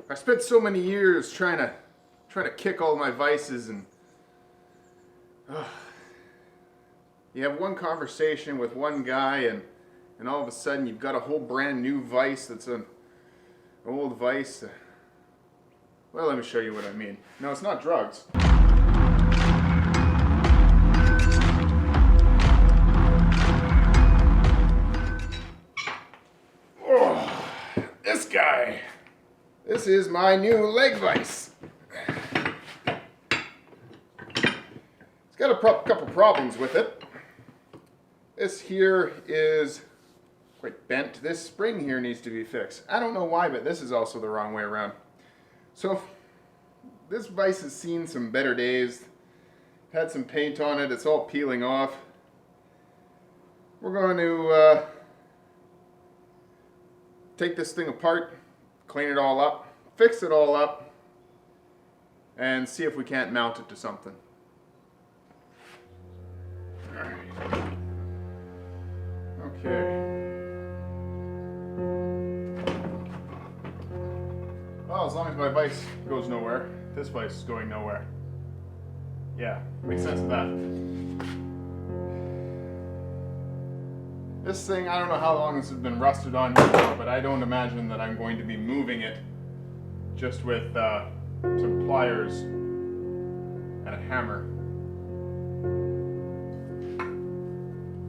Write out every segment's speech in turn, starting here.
I spent so many years trying to kick all my vices, and you have one conversation with one guy, and all of a sudden you've got a whole brand new vice that's an old vice. Well, let me show you what I mean. No, it's not drugs. Oh, this guy. This is my new leg vice. It's got a couple problems with it. This here is quite bent. This spring here needs to be fixed. I don't know why, but this is also the wrong way around. So this vise has seen some better days. Had some paint on it. It's all peeling off. We're going to take this thing apart, clean it all up, fix it all up, and see if we can't mount it to something. Alright. Okay. Well, as long as my vise goes nowhere, this vise is going nowhere. Yeah, makes sense of that. This thing, I don't know how long this has been rusted on here for, but I don't imagine that I'm going to be moving it just with some pliers and a hammer.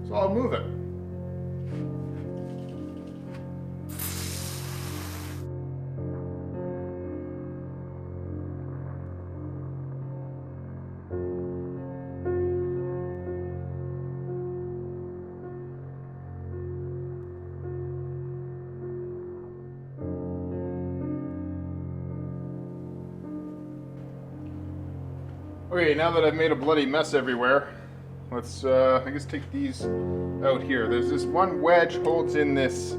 So I'll move it. Okay, now that I've made a bloody mess everywhere, let's, I guess, take these out here. There's this one wedge holds in this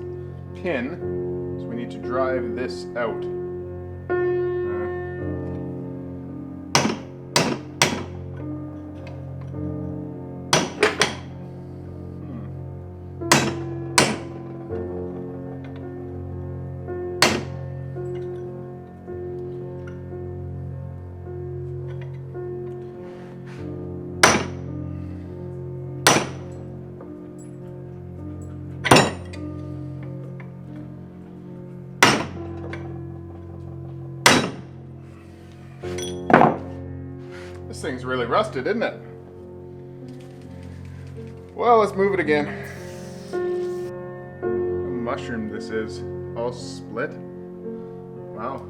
pin, so we need to drive this out. This thing's really rusted, isn't it? Well, let's move it again. What mushroom this is. All split. Wow.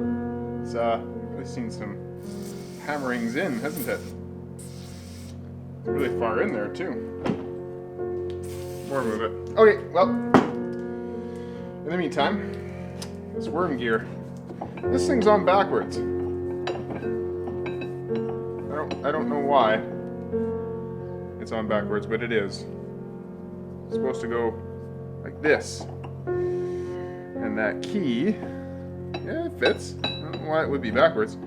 It's really seen some hammerings in, hasn't it? It's really far in there too. More move it. Okay, well, in the meantime, this worm gear. This thing's on backwards. I don't know why it's on backwards, but it is. It's supposed to go like this. And that key, yeah, it fits. I don't know why it would be backwards.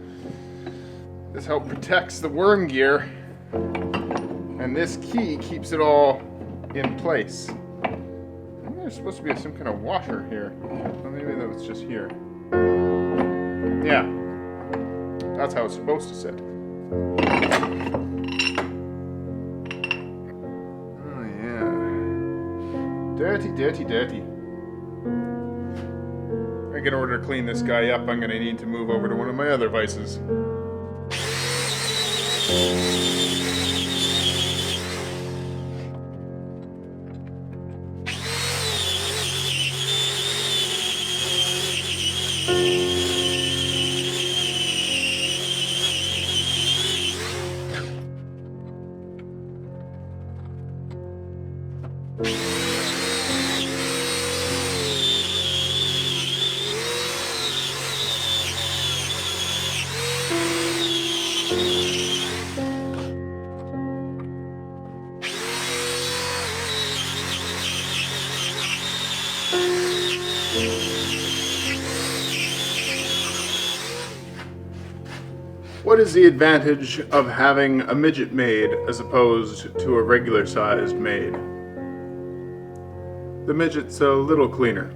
This help protects the worm gear, and this key keeps it all in place. I think there's supposed to be some kind of washer here. Or maybe that was just here. Yeah, that's how it's supposed to sit. Oh yeah. Dirty, dirty, dirty. I think in order to clean this guy up, I'm going to need to move over to one of my other vices. What is the advantage of having a midget maid as opposed to a regular sized maid? The midget's a little cleaner.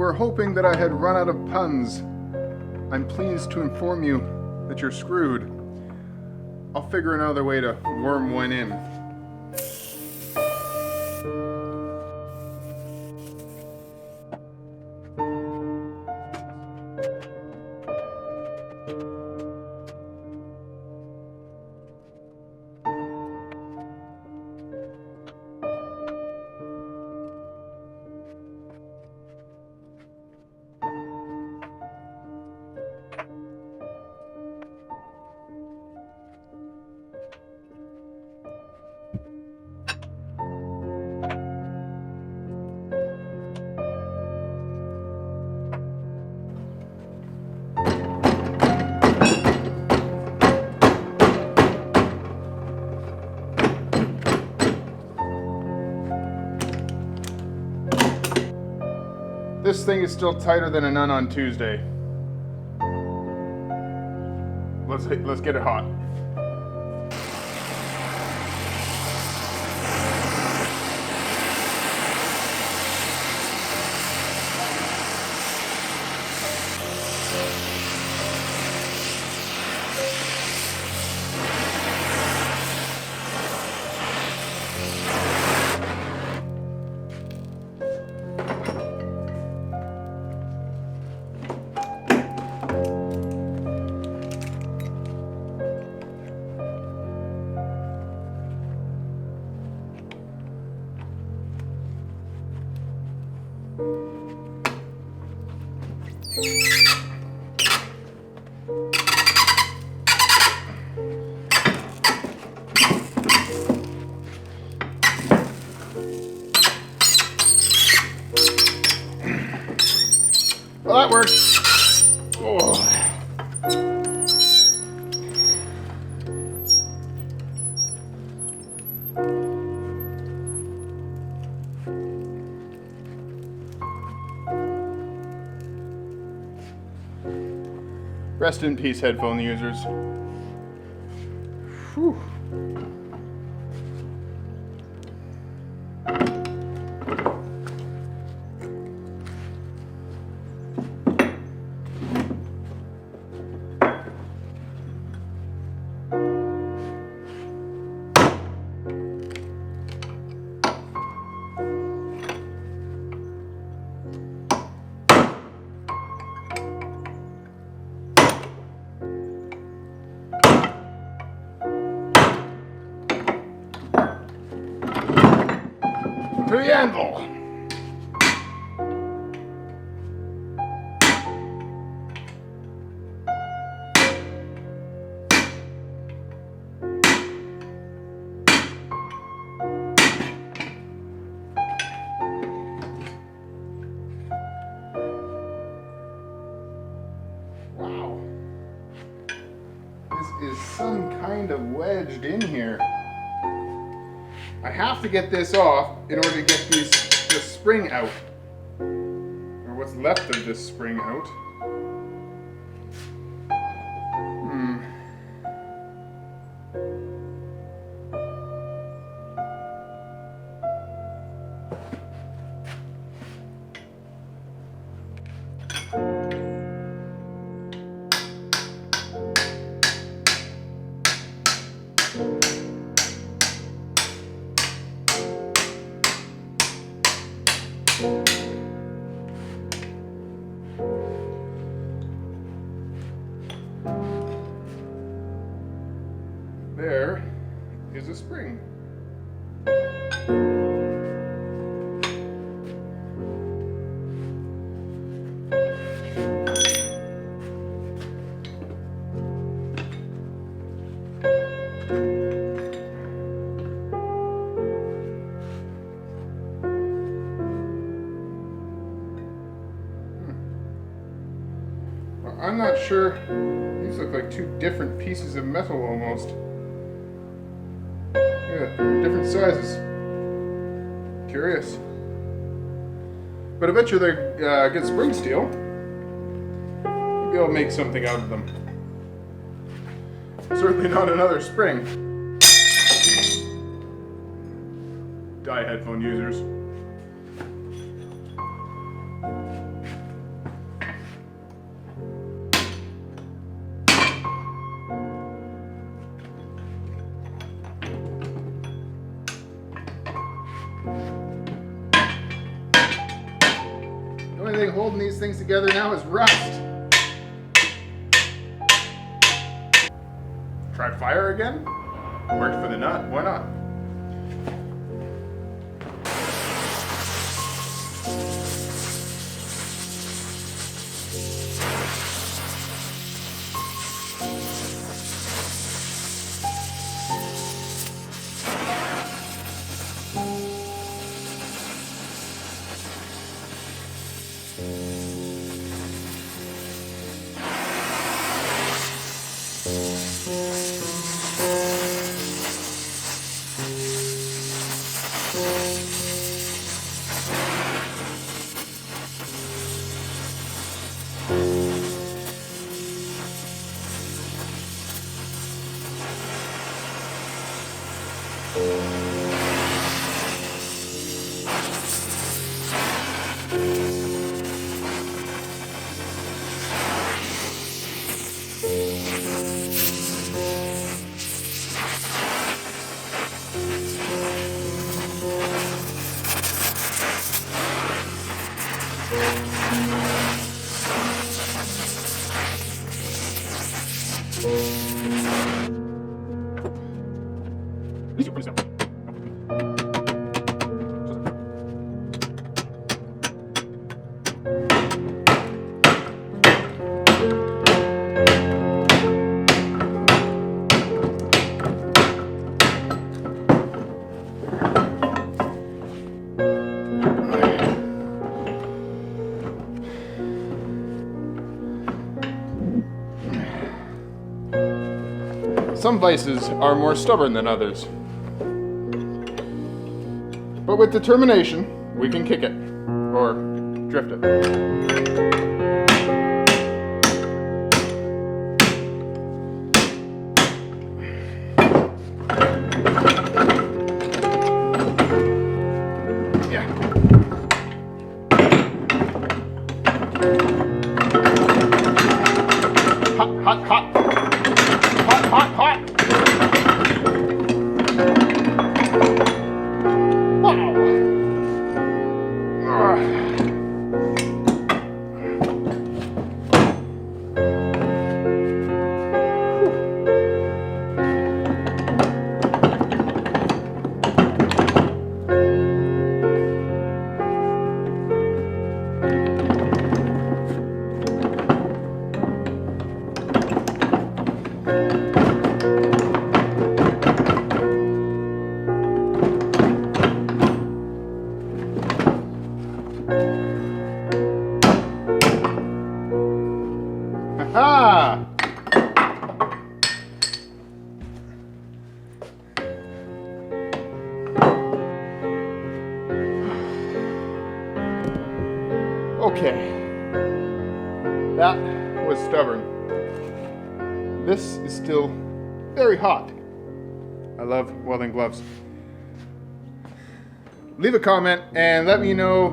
were hoping that I had run out of puns, I'm pleased to inform you that you're screwed. I'll figure another way to worm one in. This thing is still tighter than a nun on Tuesday. Let's get it hot. Well, that worked. Oh. Rest in peace, headphone users. Whew. To the anvil. Wow. This is some kind of wedged in here. I have to get this off in order to get this spring out. Or what's left of this spring out. There is a spring. Well, I'm not sure. These look like two different pieces of metal almost. Yeah, different sizes. Curious. But I bet you they're good spring steel. Maybe I'll make something out of them. Certainly not another spring. Die, headphone users. holding these things together now is rust. Try fire again? Worked for the nut, why not? Some vices are more stubborn than others. But with determination, we can kick it, or drift it. Hot, hot. Hot, hot, hot. Wow. Ah! Okay. That was stubborn. This is still very hot. I love welding gloves. Leave a comment and let me know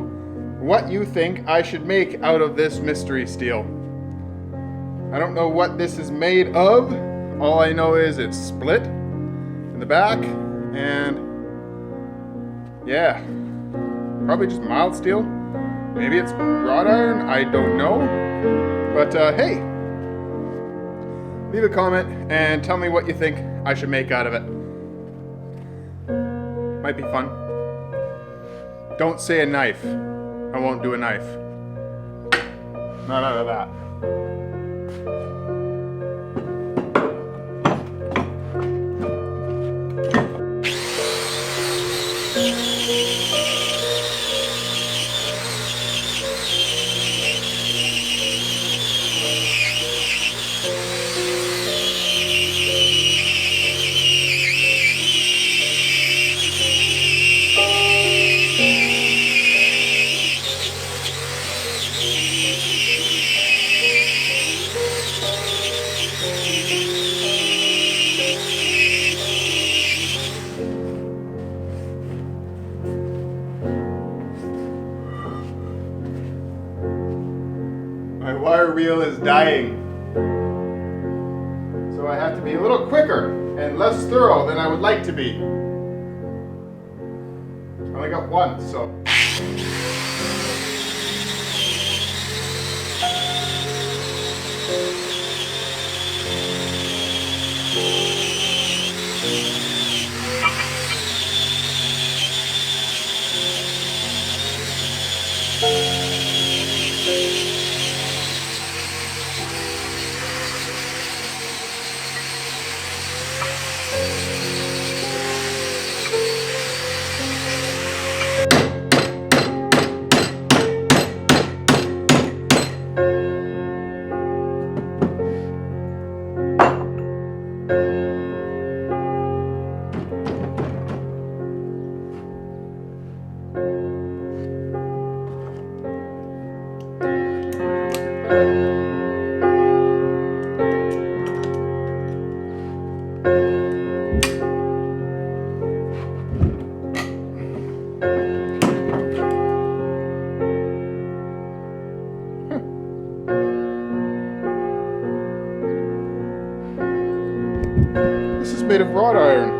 what you think I should make out of this mystery steel. I don't know what this is made of. All I know is it's split in the back, and yeah, probably just mild steel. Maybe it's wrought iron, I don't know. But hey, leave a comment and tell me what you think I should make out of it. Might be fun. Don't say a knife. I won't do a knife. Not out of that. My wire reel is dying. So I have to be a little quicker and less thorough than I would like to be. I only got one, so. This is made of wrought iron.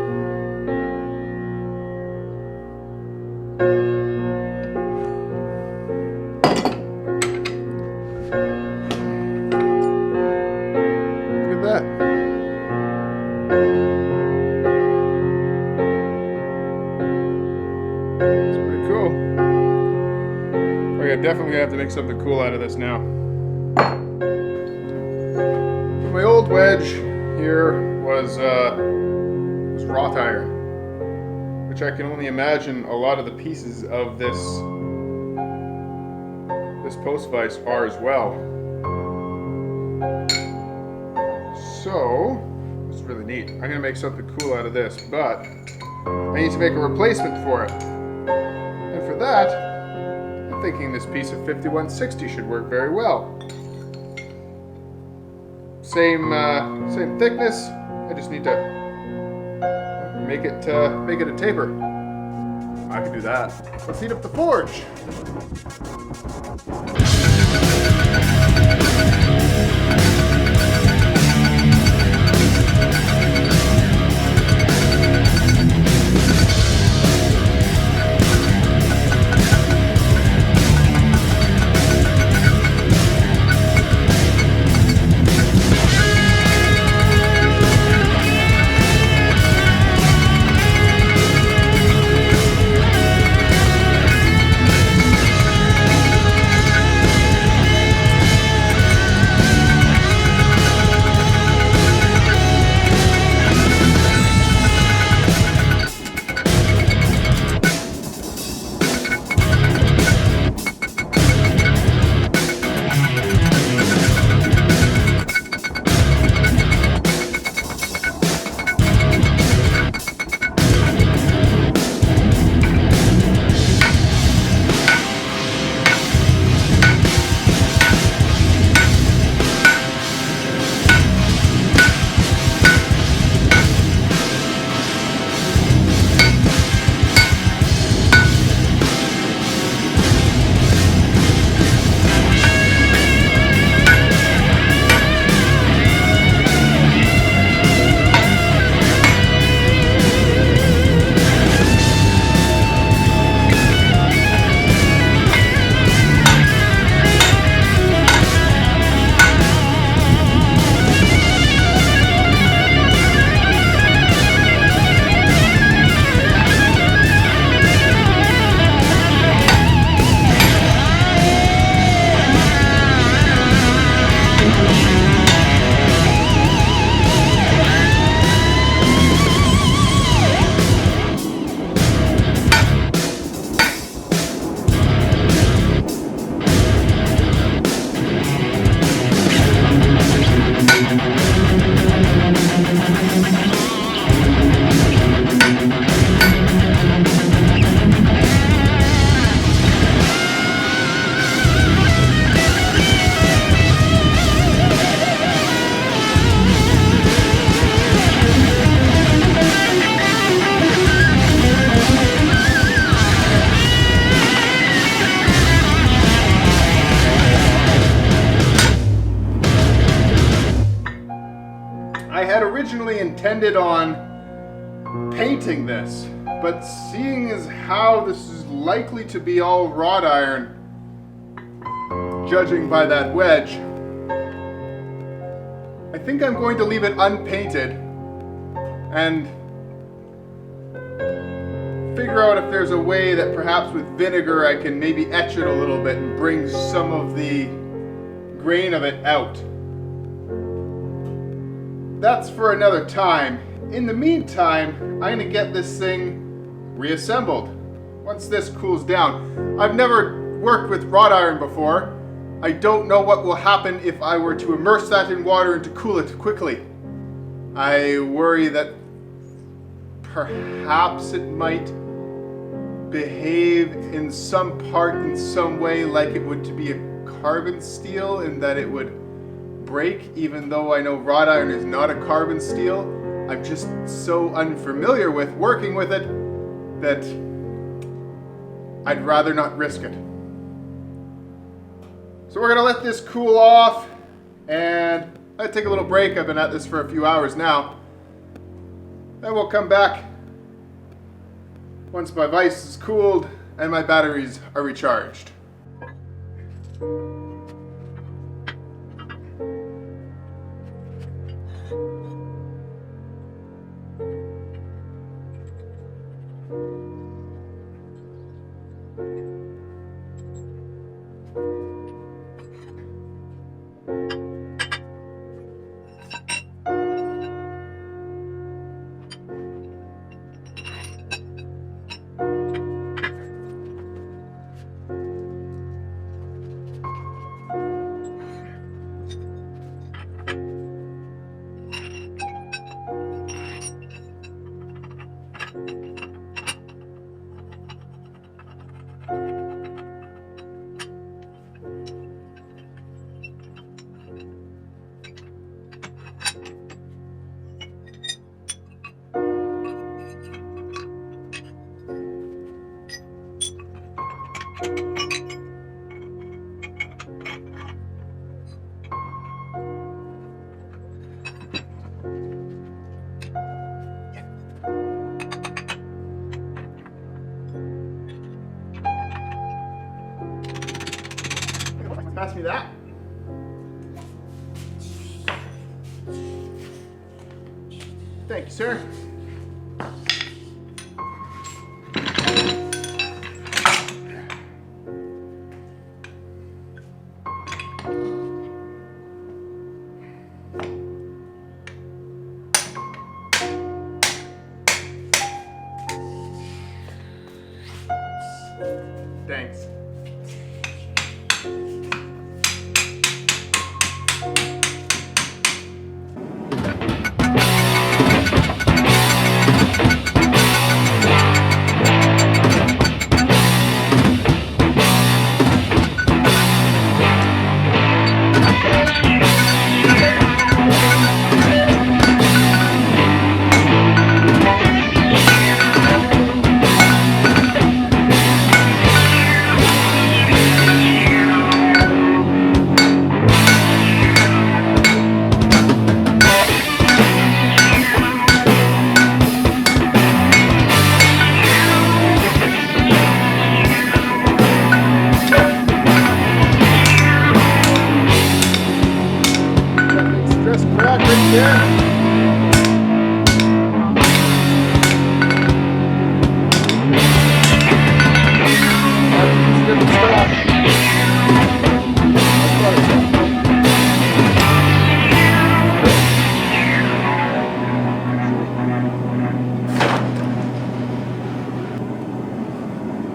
Look at that. It's pretty cool. Okay, definitely gonna have to make something cool out of this now. My old wedge here was wrought iron, which I can only imagine a lot of the pieces of this post vise are as well. So it's really neat. I'm gonna make something cool out of this, but I need to make a replacement for it. And for that, I'm thinking this piece of 5160 should work very well. Same thickness. I just need to make it a taper. I can do that. Let's heat up the forge. I had originally intended on painting this, but seeing as how this is likely to be all wrought iron, judging by that wedge, I think I'm going to leave it unpainted and figure out if there's a way that perhaps with vinegar I can maybe etch it a little bit and bring some of the grain of it out. That's for another time. In the meantime, I'm gonna get this thing reassembled once this cools down. I've never worked with wrought iron before. I don't know what will happen if I were to immerse that in water and to cool it quickly. I worry that perhaps it might behave in some part, in some way, like it would to be a carbon steel, and that it would break, even though I know wrought iron is not a carbon steel. I'm just so unfamiliar with working with it that I'd rather not risk it. So we're gonna let this cool off, and I'll take a little break. I've been at this for a few hours now. Then we'll come back once my vise is cooled and my batteries are recharged. Pass me that. Thank you, sir. Thanks.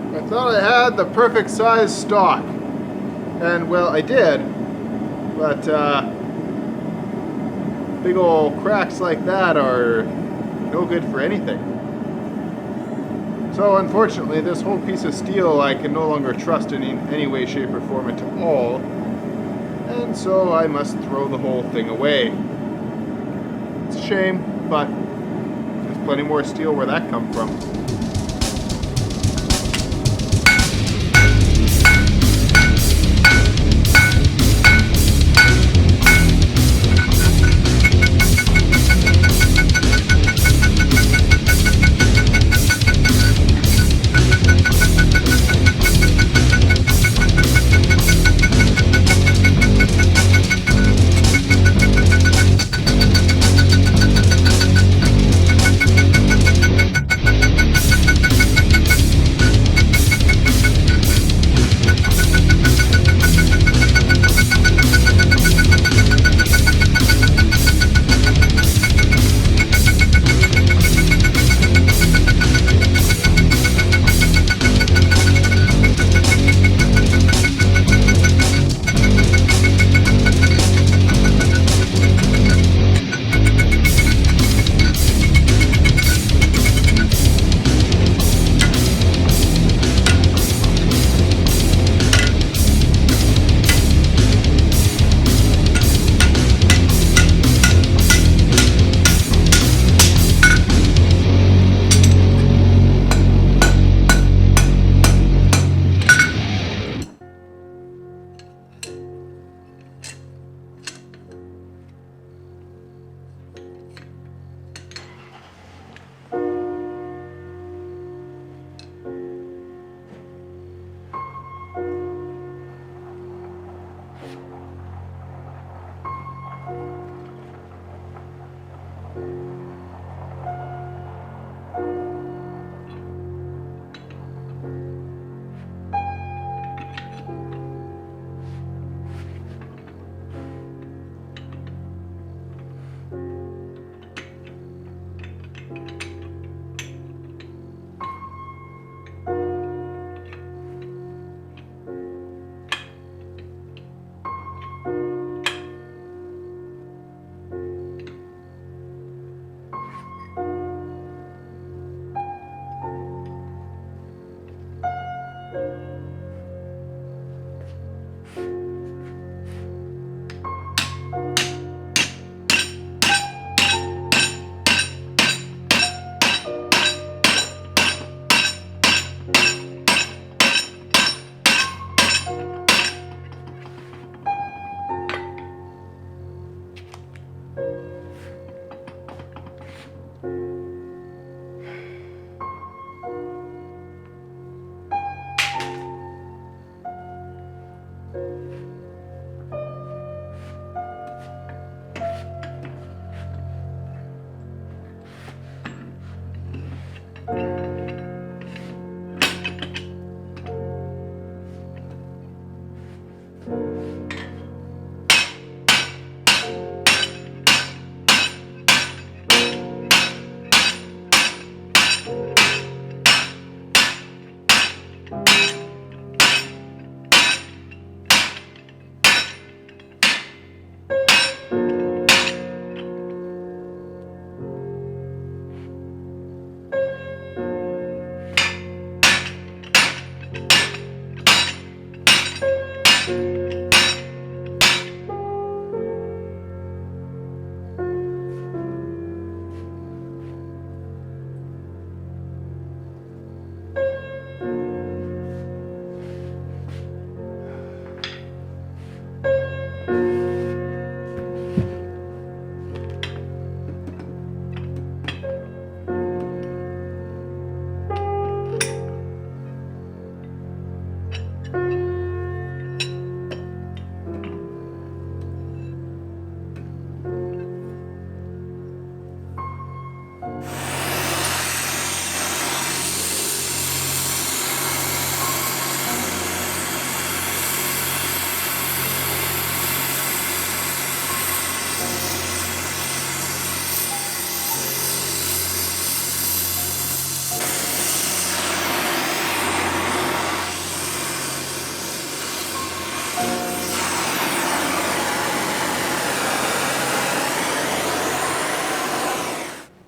I thought I had the perfect size stock, and well, I did, but big old cracks like that are no good for anything. So unfortunately, this whole piece of steel I can no longer trust in any way, shape, or form at all, and so I must throw the whole thing away. It's a shame, but there's plenty more steel where that come from.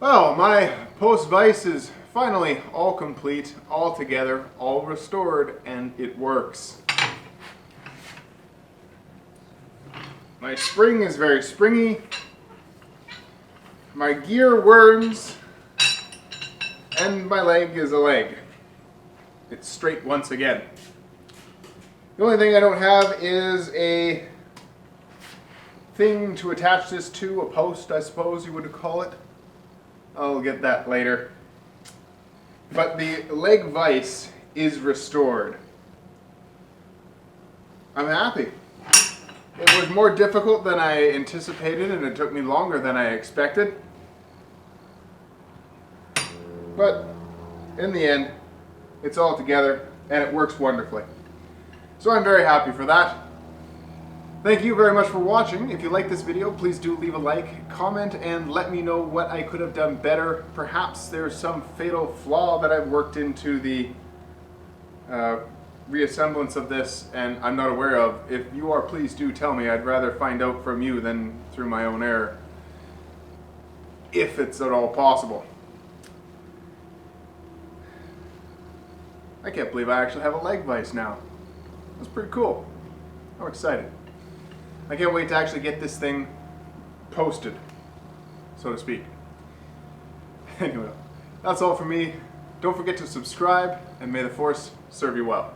Well, my post vise is finally all complete, all together, all restored, and it works. My spring is very springy. My gear worms, and my leg is a leg. It's straight once again. The only thing I don't have is a thing to attach this to, a post, I suppose you would call it. I'll get that later. But the leg vise is restored. I'm happy. It was more difficult than I anticipated, and it took me longer than I expected. But in the end, it's all together and it works wonderfully. So I'm very happy for that. Thank you very much for watching. If you like this video, please do leave a like, comment, and let me know what I could have done better. Perhaps there's some fatal flaw that I've worked into the reassemblance of this and I'm not aware of. If you are, please do tell me. I'd rather find out from you than through my own error, if it's at all possible. I can't believe I actually have a leg vise now. That's pretty cool. I'm excited. I can't wait to actually get this thing posted, so to speak. Anyway, that's all for me. Don't forget to subscribe, and may the Force serve you well.